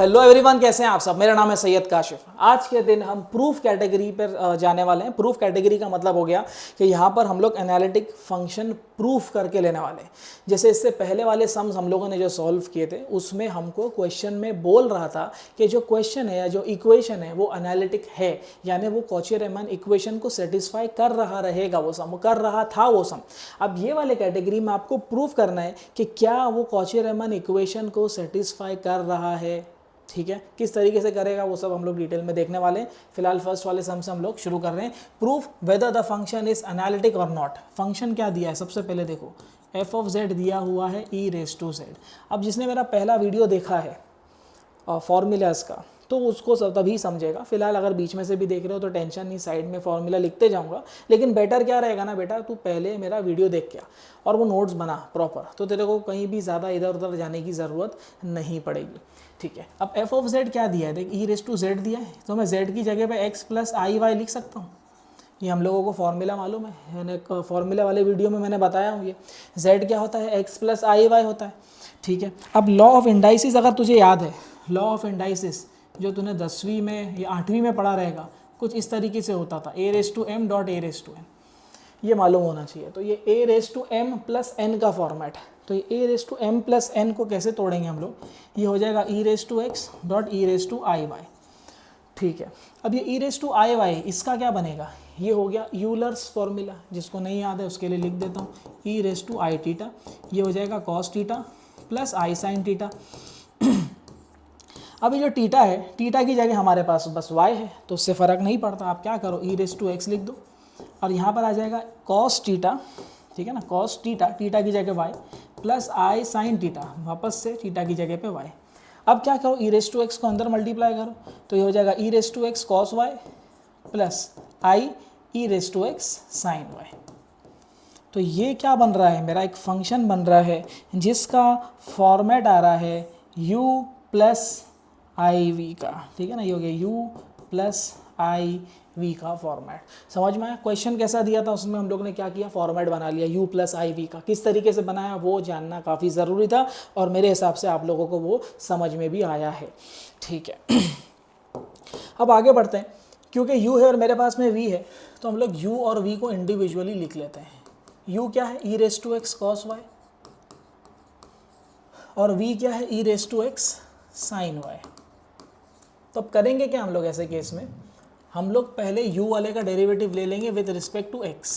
Hello everyone, कैसे हैं आप सब। मेरा नाम है सैयद काशिफ। आज के दिन हम प्रूफ कैटेगरी पर जाने वाले हैं। प्रूफ कैटेगरी का मतलब हो गया कि यहाँ पर हम लोग एनालिटिक फंक्शन प्रूफ करके लेने वाले हैं। जैसे इससे पहले वाले सम्स हम लोगों ने जो सॉल्व किए थे उसमें हमको क्वेश्चन में बोल रहा था कि जो क्वेश्चन है या जो इक्वेशन है वो एनालिटिक है, यानी वो कॉची-रीमैन इक्वेशन को सेटिस्फाई कर रहा रहेगा, वो सम कर रहा था वो सम। अब ये वाले कैटेगरी में आपको प्रूफ करना है कि क्या वो कॉची-रीमैन इक्वेशन को सेटिस्फाई कर रहा है। ठीक है, किस तरीके से करेगा वो सब हम लोग डिटेल में देखने वाले हैं। फिलहाल फर्स्ट वाले सम से हम लोग शुरू कर रहे हैं। Proof whether the function is analytic और नॉट। फंक्शन क्या दिया है, सबसे पहले देखो एफ ऑफ जेड दिया हुआ है ई रेस टू जेड। अब जिसने मेरा पहला वीडियो देखा है फॉर्मूलाज का तो उसको सब तभी समझेगा। फिलहाल अगर बीच में से भी देख रहे हो तो टेंशन नहीं, साइड में फॉर्मूला लिखते जाऊंगा। लेकिन बेटर क्या रहेगा ना बेटा, तू पहले मेरा वीडियो देख के और वो नोट्स बना प्रॉपर, तो तेरे को कहीं भी ज़्यादा इधर उधर जाने की ज़रूरत नहीं पड़ेगी। ठीक है, अब एफ ऑफ जेड क्या दिया है, देख ई रेस टू जेड दिया है, तो मैं जेड की जगह पे एक्स प्लस आई वाई लिख सकता हूँ। ये हम लोगों को फॉर्मूला मालूम है, मैंने फॉर्मूला वाले वीडियो में मैंने बताया हूँ। ये जेड क्या होता है, एक्स प्लस आई वाई होता है। ठीक है, अब लॉ ऑफ इंडाइसिस अगर तुझे याद है, लॉ ऑफ इंडाइसिस जो तूने 10वीं में या 8वीं में पढ़ा रहेगा, कुछ इस तरीके से होता था, A raise to M dot A raise to N, ये मालूम होना चाहिए। तो ये A raise to M plus N का फॉर्मेट है। तो ये A raise to M plus N को कैसे तोड़ेंगे हम लोग, ये हो जाएगा E raise to X dot E raise to I Y. ठीक है, अब ये E raise to I Y इसका क्या बनेगा, ये हो गया यूलर्स फॉर्मूला। जिसको नहीं याद है उसके लिए लिख देता हूँ, ई रेस टू आई टीटा, ये हो जाएगा कॉस टीटा प्लस आई साइन टीटा। अब ये जो टीटा है, टीटा की जगह हमारे पास बस y है, तो उससे फ़र्क नहीं पड़ता। आप क्या करो, ई रेस टू एक्स लिख दो और यहाँ पर आ जाएगा कॉस टीटा। ठीक है ना, कॉस टीटा, टीटा की जगह y प्लस आई साइन टीटा, वापस से टीटा की जगह पे y। अब क्या करो, ई रेस टू एक्स को अंदर मल्टीप्लाई करो, तो ये हो जाएगा E raise to x cos Y plus I E raise to x sine Y. तो ये क्या बन रहा है, मेरा एक फंक्शन बन रहा है जिसका फॉर्मेट आ रहा है u प्लस आई वी का। ठीक है ना, ये हो गया u प्लस आई वी का फॉर्मेट। समझ में आया क्वेश्चन कैसा दिया था, उसमें हम लोग ने क्या किया, फॉर्मेट बना लिया u प्लस आई वी का। किस तरीके से बनाया वो जानना काफ़ी ज़रूरी था और मेरे हिसाब से आप लोगों को वो समझ में भी आया है। ठीक है, अब आगे बढ़ते हैं। क्योंकि u है और मेरे पास में v है, तो हम लोग u और v को इंडिविजुअली लिख लेते हैं। u क्या है, ई raise to x cos Y, और v क्या है, ई raise to x sine Y. तो अब करेंगे क्या हम लोग ऐसे केस में, हम लोग पहले u वाले का डेरिवेटिव ले लेंगे with respect to x।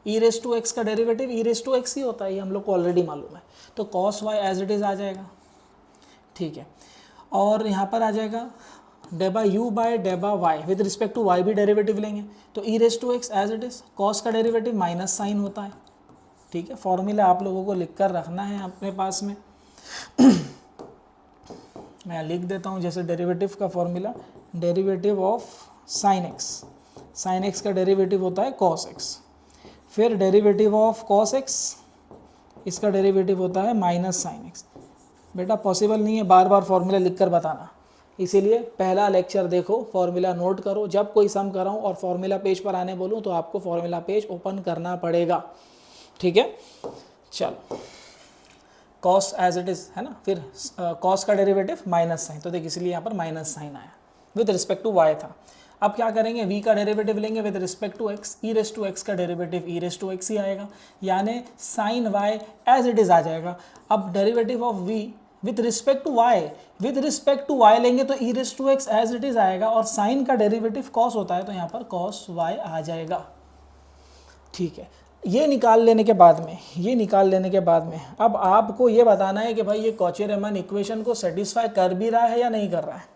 E raise to X का derivative E raise to X ही होता है, ये हम लोग को ऑलरेडी मालूम है। तो cos y as it is आ जाएगा। ठीक है, और यहाँ पर आ जाएगा डेबा u बाय डेबा y, with respect to y भी डेरिवेटिव लेंगे, तो E raise to X as it is, cos का डेरिवेटिव माइनस साइन होता है। ठीक है, फॉर्मूला आप लोगों को लिख कर रखना है अपने पास में। मैं लिख देता हूँ, जैसे डेरिवेटिव का formula, derivative of sine x, sine x का डेरिवेटिव होता है कॉस एक्स, फिर डेरिवेटिव ऑफ कॉस एक्स, इसका डेरिवेटिव होता है माइनस साइन एक्स। बेटा पॉसिबल नहीं है बार बार फॉर्मूला लिख कर बताना, इसीलिए पहला लेक्चर देखो, फॉर्मूला नोट करो। जब कोई सम कराऊँ और फॉर्मूला पेज पर आने बोलूँ तो आपको फॉर्मूला पेज ओपन करना पड़ेगा। ठीक है, चलो कॉस एज इट इज़ है ना, फिर कॉस का डेरिवेटिव माइनस साइन, तो देख इसलिए यहाँ पर माइनस साइन आया, विद रिस्पेक्ट टू वाई था। अब क्या करेंगे, v का डेरिवेटिव लेंगे with respect to x, E raise to X का derivative E raise to X ही आएगा, यानी sine y as it is आ जाएगा। अब derivative of v with respect to y, with respect to y लेंगे तो E raise to X as it is आएगा, और साइन का डेरिवेटिव cos होता है तो यहाँ पर cos y आ जाएगा। ठीक है, ये निकाल लेने के बाद में, ये निकाल लेने के बाद में अब आपको ये बताना है कि भाई ये कॉची-रीमैन इक्वेशन को सेटिस्फाई कर भी रहा है या नहीं कर रहा है।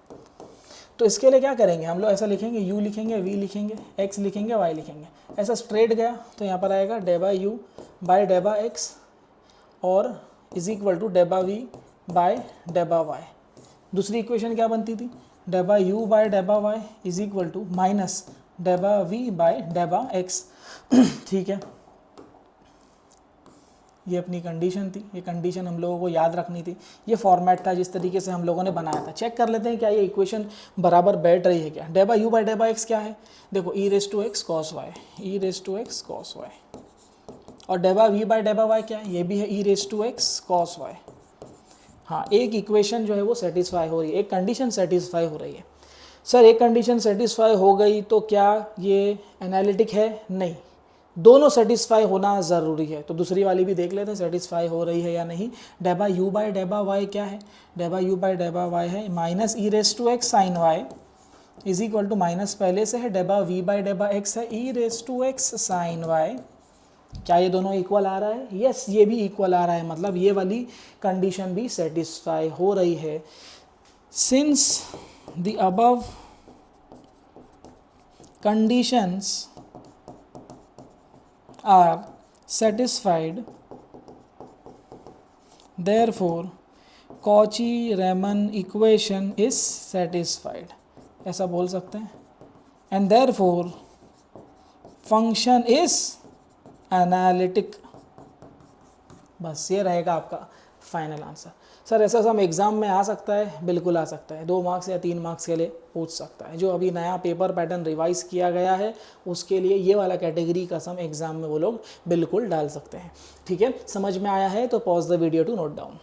तो इसके लिए क्या करेंगे, हम लोग ऐसा लिखेंगे, u लिखेंगे, v लिखेंगे, x लिखेंगे, y लिखेंगे, ऐसा स्ट्रेट गया तो यहाँ पर आएगा डेबा u बाय डेबा x और इज इक्वल टू डेबा v बाय डेबा y। दूसरी इक्वेशन क्या बनती थी, डेबा u बाय डेबा y is equal to minus डेबा v बाय डेबा x। ठीक है, ये अपनी कंडीशन थी, ये कंडीशन हम लोगों को याद रखनी थी, ये फॉर्मेट था जिस तरीके से हम लोगों ने बनाया था। चेक कर लेते हैं क्या ये इक्वेशन बराबर बैठ रही है क्या। डेबा u बाई डेबा x क्या है, देखो e raise to x cos y, e raise to x cos Y, और डेबा v बाई डेबा y क्या है, ये भी है ई raise to x cos y. हाँ, एक इक्वेशन जो है वो सेटिस्फाई हो रही है, एक कंडीशन सेटिस्फाई हो रही है। सर एक कंडीशन सेटिस्फाई हो गई तो क्या ये एनालिटिक है? नहीं, दोनों सेटिस्फाई होना ज़रूरी है। तो दूसरी वाली भी देख लेते हैं सेटिस्फाई हो रही है या नहीं। डेबा यू बाई डेबा वाई क्या है? डेबा यू बाई डेबा वाई है minus e raise to x sine y is equal to minus पहले से है, डेबा वी बाई डेबा एक्स है ई raise to x sine y. क्या ये दोनों इक्वल आ रहा है? यस, ये भी इक्वल आ रहा है, मतलब ये वाली कंडीशन भी सेटिस्फाई हो रही है। Since the above conditions are satisfied, therefore Cauchy-Riemann equation is satisfied, ऐसा बोल सकते हैं। And therefore function is analytic. बस ये रहेगा आपका फाइनल आंसर। सर ऐसा सम एग्ज़ाम में आ सकता है? बिल्कुल आ सकता है, 2 मार्क्स या 3 मार्क्स के लिए पूछ सकता है। जो अभी नया पेपर पैटर्न रिवाइज किया गया है उसके लिए ये वाला कैटेगरी का सम एग्ज़ाम में वो लोग बिल्कुल डाल सकते हैं। ठीक है, समझ में आया है तो pause the video to note down.